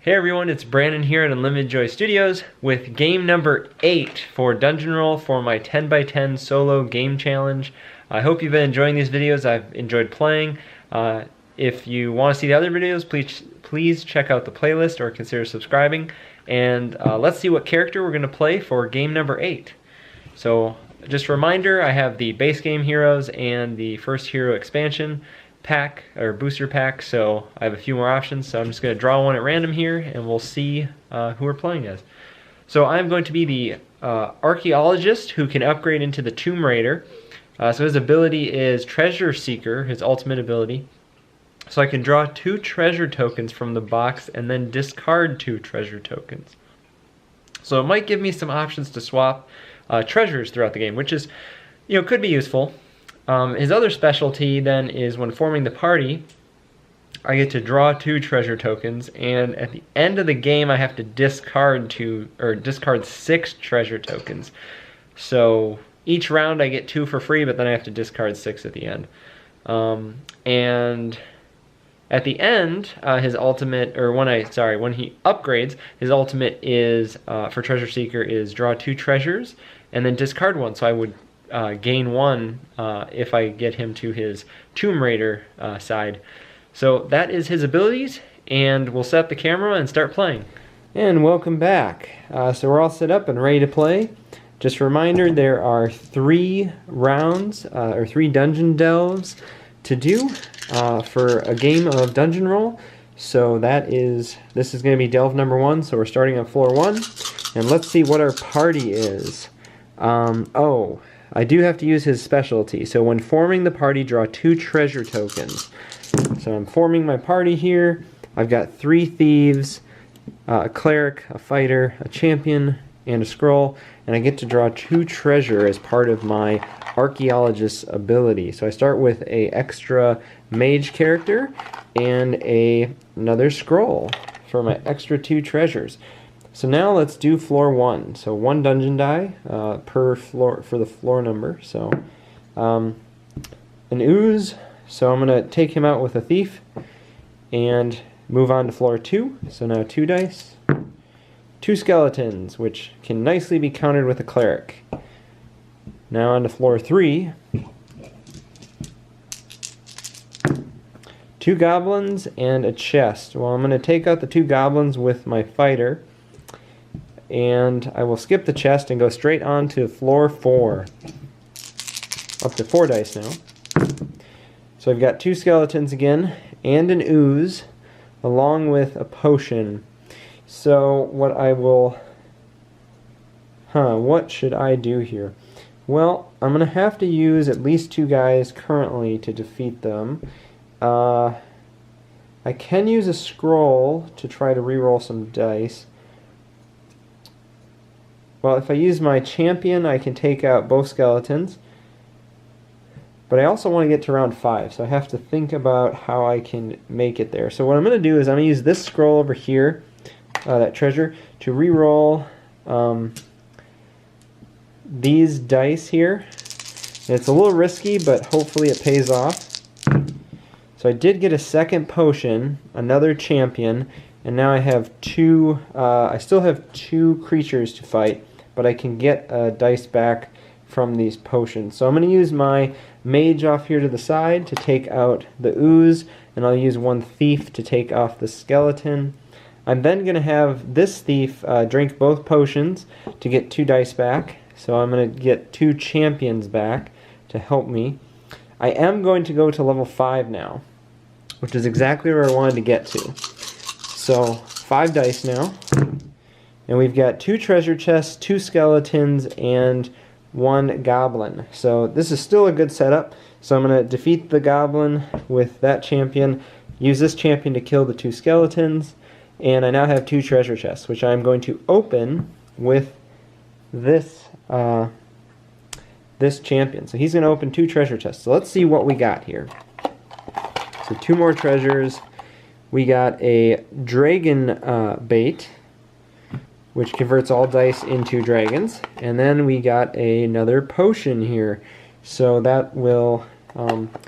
Hey everyone, it's Brandon here at Unlimited Joy Studios with game number 8 for Dungeon Roll for my 10x10 solo game challenge. I hope you've been enjoying these videos. I've enjoyed playing. If you want to see the other videos, please check out the playlist or consider subscribing. And let's see what character we're going to play for game number 8. So just a reminder, I have the base game heroes and the first hero expansion pack or booster pack, so I have a few more options. So I'm just going to draw one at random here and we'll see who we're playing as. So I'm going to be the Archaeologist, who can upgrade into the Tomb Raider. So his ability is Treasure Seeker, his ultimate ability. So I can draw 2 treasure tokens from the box and then discard 2 treasure tokens. So it might give me some options to swap treasures throughout the game, which is, could be useful. His other specialty then is when forming the party, I get to draw 2 treasure tokens, and at the end of the game I have to discard 6 treasure tokens. So each round I get 2 for free, but then I have to discard 6 at the end. And at the end, his ultimate, or when he upgrades, his ultimate is for Treasure Seeker is draw 2 treasures and then discard 1. So I would gain 1 if I get him to his Tomb Raider side. So that is his abilities, and we'll set up the camera and start playing. And welcome back. So we're all set up and ready to play. Just a reminder, there are 3 rounds, or 3 dungeon delves to do for a game of Dungeon Roll. So this is going to be delve number 1, so we're starting on floor 1. And let's see what our party is. I do have to use his specialty. So when forming the party, draw 2 treasure tokens. So I'm forming my party here. I've got 3 thieves, a cleric, a fighter, a champion, and a scroll. And I get to draw 2 treasure as part of my Archaeologist ability. So I start with a extra mage character and another scroll for my extra 2 treasures. So now let's do floor 1. So 1 dungeon die per floor for the floor number. So an ooze. So I'm going to take him out with a thief and move on to floor 2. So now 2 dice. 2 skeletons, which can nicely be countered with a cleric. Now on to floor 3. 2 goblins and a chest. Well, I'm going to take out the 2 goblins with my fighter. And I will skip the chest and go straight on to floor 4. Up to 4 dice now. So I've got 2 skeletons again, and an ooze, along with a potion. So what should I do here? Well, I'm going to have to use at least 2 guys currently to defeat them. I can use a scroll to try to reroll some dice. Well, if I use my champion, I can take out both skeletons. But I also want to get to round 5, so I have to think about how I can make it there. So what I'm going to do is I'm going to use this scroll over here, that treasure, to reroll these dice here. And it's a little risky, but hopefully it pays off. So I did get a second potion, another champion, and now I have 2, I still have 2 creatures to fight, but I can get a dice back from these potions. So I'm going to use my mage off here to the side to take out the ooze, and I'll use 1 thief to take off the skeleton. I'm then going to have this thief drink both potions to get 2 dice back. So I'm going to get 2 champions back to help me. I am going to go to level 5 now, which is exactly where I wanted to get to. So 5 dice now, and we've got 2 treasure chests, 2 skeletons, and 1 goblin. So this is still a good setup. So I'm going to defeat the goblin with that champion, use this champion to kill the 2 skeletons, and I now have 2 treasure chests, which I'm going to open with this this champion. So he's going to open 2 treasure chests. So let's see what we got here. So 2 more treasures. We got a dragon bait, which converts all dice into dragons. And then we got another potion here. So that will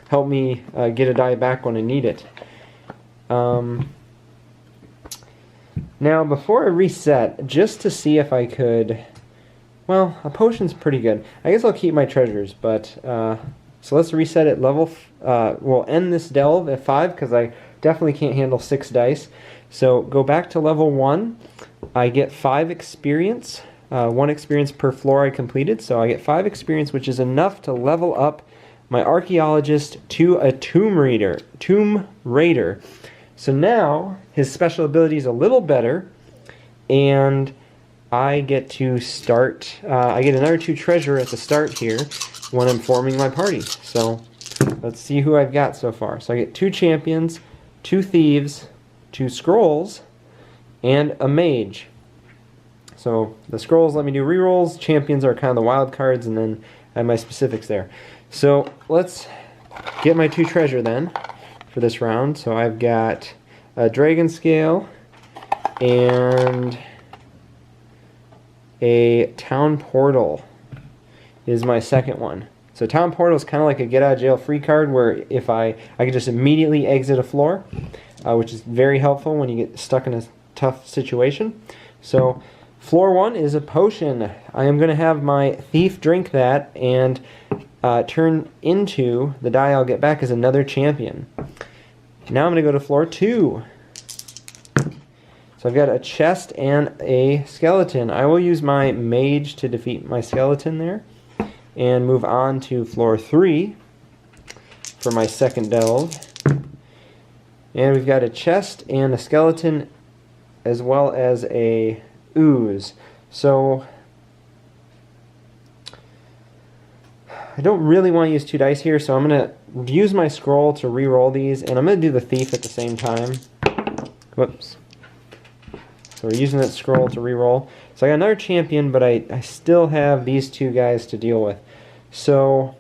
help me get a die back when I need it. Now, before I reset, just to see if I could... Well, a potion's pretty good. I guess I'll keep my treasures, but... so let's reset at level... we'll end this delve at 5, because I definitely can't handle 6 dice. So, go back to level 1. I get 5 experience. 1 experience per floor I completed, so I get 5 experience, which is enough to level up my Archaeologist to a Tomb Raider. So now, his special ability is a little better, and I get to start, I get another 2 treasure at the start here when I'm forming my party. So, let's see who I've got so far. So I get 2 champions, 2 thieves, 2 scrolls, and a mage. So the scrolls let me do rerolls, champions are kind of the wild cards, and then I have my specifics there. So let's get my 2 treasure then for this round. So I've got a dragon scale and a town portal is my second one. So town portal is kind of like a get out of jail free card where if I can just immediately exit a floor, which is very helpful when you get stuck in a tough situation. So floor 1 is a potion. I am going to have my thief drink that and turn into the die I'll get back as another champion. Now I'm going to go to floor 2. So I've got a chest and a skeleton. I will use my mage to defeat my skeleton there and move on to floor 3 for my second delve. And we've got a chest and a skeleton as well as a ooze. So I don't really want to use 2 dice here, so I'm going to use my scroll to re-roll these, and I'm going to do the thief at the same time. Whoops. So we're using that scroll to re-roll. So I got another champion, but I still have these 2 guys to deal with. So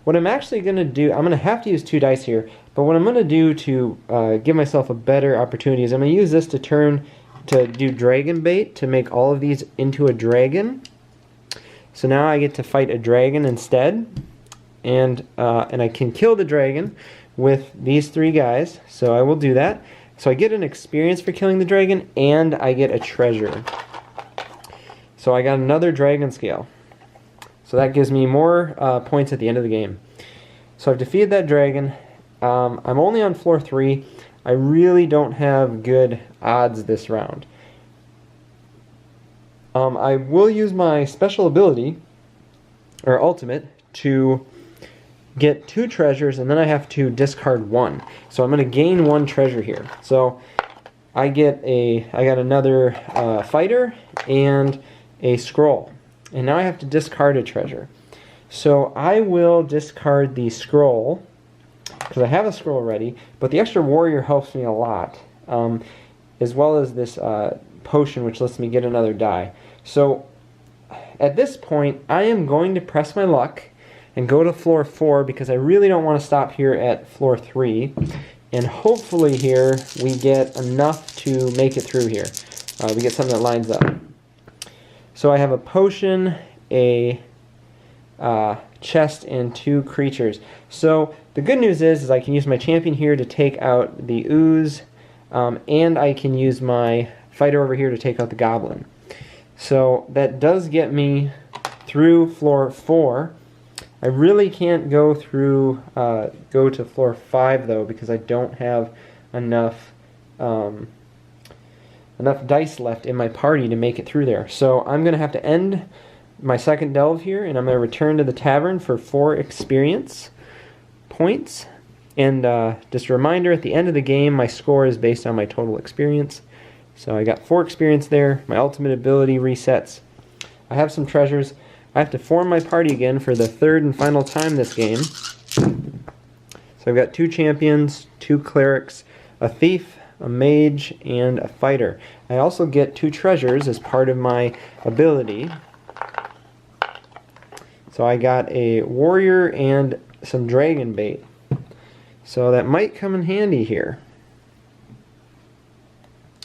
what I'm actually going to do, I'm going to have to use 2 dice here, but what I'm going to do to give myself a better opportunity is I'm going to use this to do dragon bait to make all of these into a dragon. So now I get to fight a dragon instead, and I can kill the dragon with these 3 guys. So I will do that. So I get an experience for killing the dragon, and I get a treasure. So I got another dragon scale. So that gives me more points at the end of the game. So I've defeated that dragon. I'm only on floor 3. I really don't have good odds this round. I will use my special ability, or ultimate, to get 2 treasures, and then I have to discard 1. So I'm going to gain 1 treasure here. So I got another fighter and a scroll. And now I have to discard a treasure. So I will discard the scroll, because I have a scroll ready, but the extra warrior helps me a lot, as well as this potion, which lets me get another die. So at this point, I am going to press my luck and go to floor 4, because I really don't want to stop here at floor 3. And hopefully here we get enough to make it through here. We get something that lines up. So I have a potion, a chest, and 2 creatures. So the good news is I can use my champion here to take out the ooze, and I can use my fighter over here to take out the goblin. So that does get me through floor 4. I really can't go to floor 5 though, because I don't have enough dice left in my party to make it through there. So I'm going to have to end my second delve here, and I'm going to return to the tavern for 4 experience points. And just a reminder, at the end of the game, my score is based on my total experience. So I got 4 experience there. My ultimate ability resets. I have some treasures. I have to form my party again for the 3rd and final time this game. So I've got 2 champions, 2 clerics, a thief, a mage, and a fighter. I also get 2 treasures as part of my ability. So I got a warrior and some dragon bait. So that might come in handy here.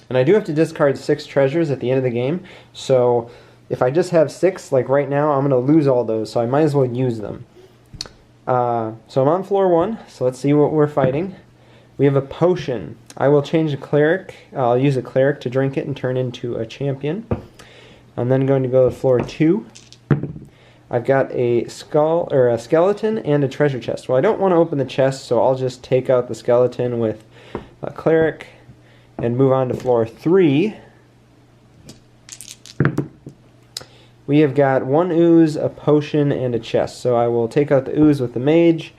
And I do have to discard 6 treasures at the end of the game. So if I just have 6, like right now, I'm going to lose all those. So I might as well use them. So I'm on floor 1. So let's see what we're fighting. We have a potion. I will change a cleric. I'll use a cleric to drink it and turn into a champion. I'm then going to go to floor 2. I've got a skull or a skeleton and a treasure chest. Well, I don't want to open the chest, so I'll just take out the skeleton with a cleric and move on to floor 3. We have got 1 ooze, a potion, and a chest. So I will take out the ooze with the mage,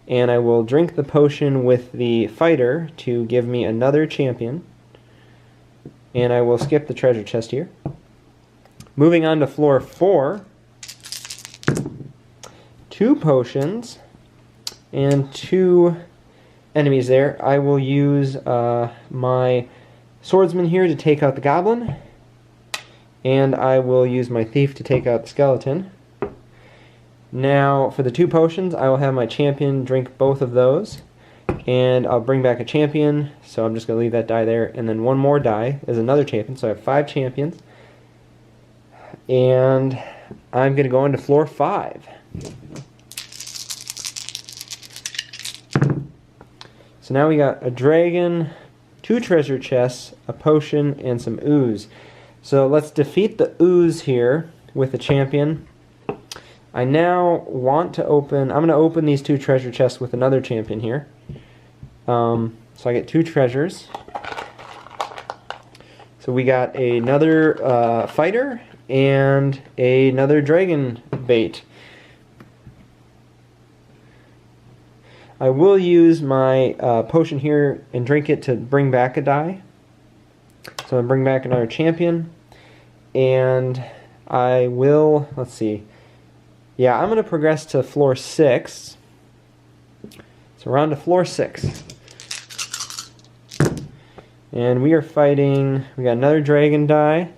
and I will drink the potion with the fighter to give me another champion. And I will skip the treasure chest here. Moving on to floor 4. 2 potions and 2 enemies there. I will use my swordsman here to take out the goblin, and I will use my thief to take out the skeleton. Now for the 2 potions, I will have my champion drink both of those, and I'll bring back a champion, so I'm just going to leave that die there, and then 1 more die is another champion, so I have 5 champions. And I'm going to go into floor 5. So now we got a dragon, 2 treasure chests, a potion, and some ooze. So let's defeat the ooze here with a champion. I now want to open, I'm going to open these 2 treasure chests with another champion here. So I get 2 treasures. So we got another fighter and another dragon bait. I will use my potion here and drink it to bring back a die. So I'm going to bring back another champion. And I will, let's see. Yeah, I'm going to progress to floor 6. So we're on to floor 6. And we are fighting, we got another dragon die.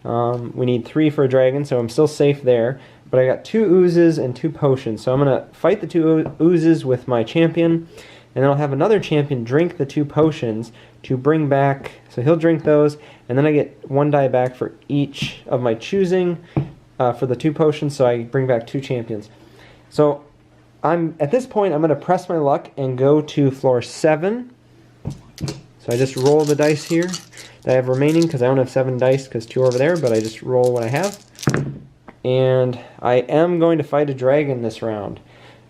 We need 3 for a dragon, so I'm still safe there. But I got 2 oozes and 2 potions. So I'm going to fight the 2 oozes with my champion. And then I'll have another champion drink the 2 potions to bring back, so he'll drink those. And then I get 1 die back for each of my choosing for the 2 potions, so I bring back 2 champions. So at this point, I'm going to press my luck and go to floor 7. So I just roll the dice here that I have remaining, because I don't have 7 dice because 2 are over there, but I just roll what I have. And I am going to fight a dragon this round.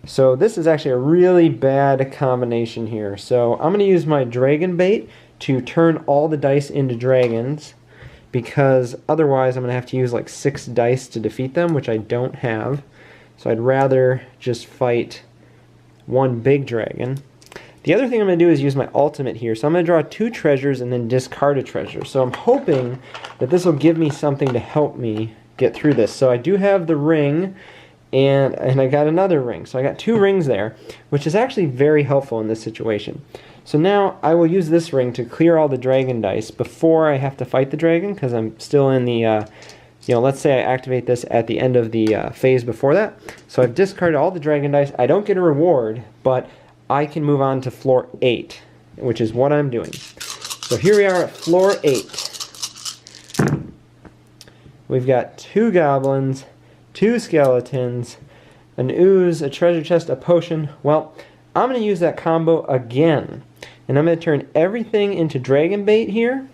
So this is actually a really bad combination here. So I'm going to use my dragon bait to turn all the dice into dragons, because otherwise I'm going to have to use like 6 dice to defeat them, which I don't have. So I'd rather just fight 1 big dragon. The other thing I'm going to do is use my ultimate here. So I'm going to draw 2 treasures and then discard a treasure. So I'm hoping that this will give me something to help me get through this. So I do have the ring, and I got another ring. So I got 2 rings there, which is actually very helpful in this situation. So now I will use this ring to clear all the dragon dice before I have to fight the dragon, because I'm still in the, let's say I activate this at the end of the phase before that. So I've discarded all the dragon dice. I don't get a reward, but I can move on to floor 8, which is what I'm doing. So here we are at floor 8. We've got 2 goblins, 2 skeletons, an ooze, a treasure chest, a potion. Well, I'm going to use that combo again. And I'm going to turn everything into dragon bait here,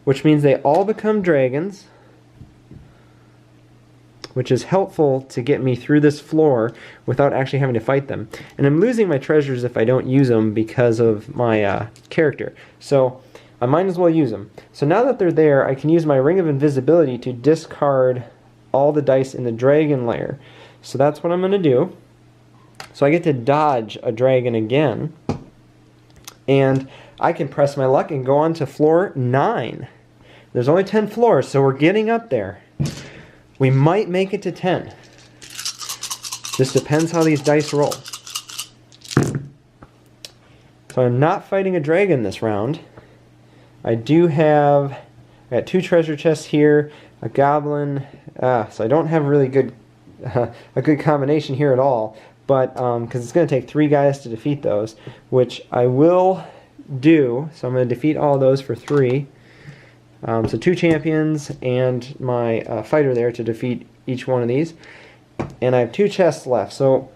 which means they all become dragons, which is helpful to get me through this floor without actually having to fight them. And I'm losing my treasures if I don't use them because of my character. So I might as well use them. So now that they're there, I can use my Ring of Invisibility to discard all the dice in the dragon layer. So that's what I'm going to do. So I get to dodge a dragon again. And I can press my luck and go on to floor 9. There's only 10 floors, so we're getting up there. We might make it to 10. Just depends how these dice roll. So I'm not fighting a dragon this round. I got 2 treasure chests here, a goblin, so I don't have really good, a good combination here at all, but, because it's going to take 3 guys to defeat those, which I will do, so I'm going to defeat all those for 3. So 2 champions and my fighter there to defeat each one of these, and I have 2 chests left, so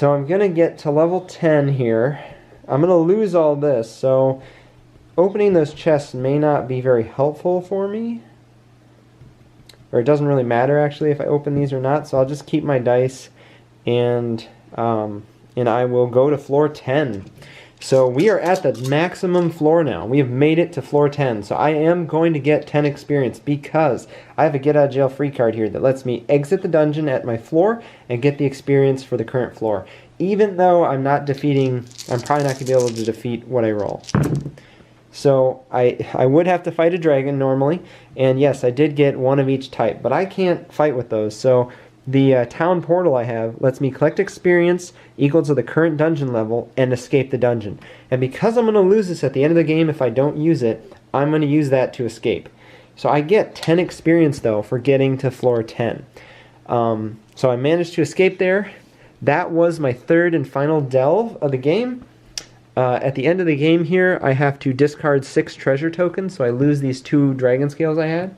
So I'm going to get to level 10 here. I'm going to lose all this, so opening those chests may not be very helpful for me. Or it doesn't really matter actually if I open these or not, so I'll just keep my dice and I will go to floor 10. So we are at the maximum floor now. We have made it to floor 10. So I am going to get 10 experience because I have a get out of jail free card here that lets me exit the dungeon at my floor and get the experience for the current floor. Even though I'm probably not going to be able to defeat what I roll. So I would have to fight a dragon normally, and yes, I did get one of each type, but I can't fight with those. So the town portal I have lets me collect experience equal to the current dungeon level and escape the dungeon. And because I'm going to lose this at the end of the game if I don't use it, I'm going to use that to escape. So I get 10 experience though for getting to floor 10. So I managed to escape there. That was my third and final delve of the game. At the end of the game here, I have to discard 6 treasure tokens, so I lose these 2 dragon scales I had.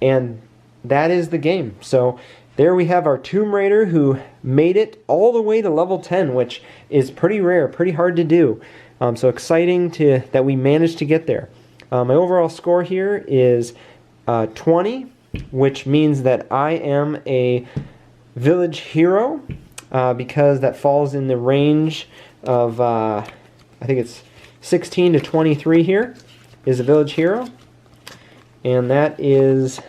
And that is the game. So there we have our Tomb Raider who made it all the way to level 10, which is pretty rare, pretty hard to do. So exciting that we managed to get there. My overall score here is 20, which means that I am a village hero because that falls in the range of, I think it's 16 to 23 here is a village hero. And that is...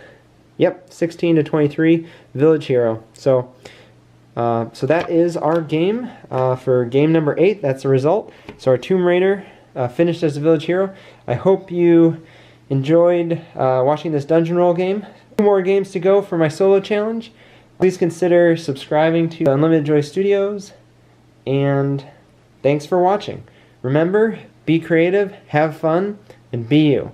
Yep, 16 to 23, Village Hero. So that is our game for game number 8. That's the result. So our Tomb Raider finished as a Village Hero. I hope you enjoyed watching this dungeon roll game. 2 more games to go for my solo challenge. Please consider subscribing to Unlimited Joy Studios. And thanks for watching. Remember, be creative, have fun, and be you.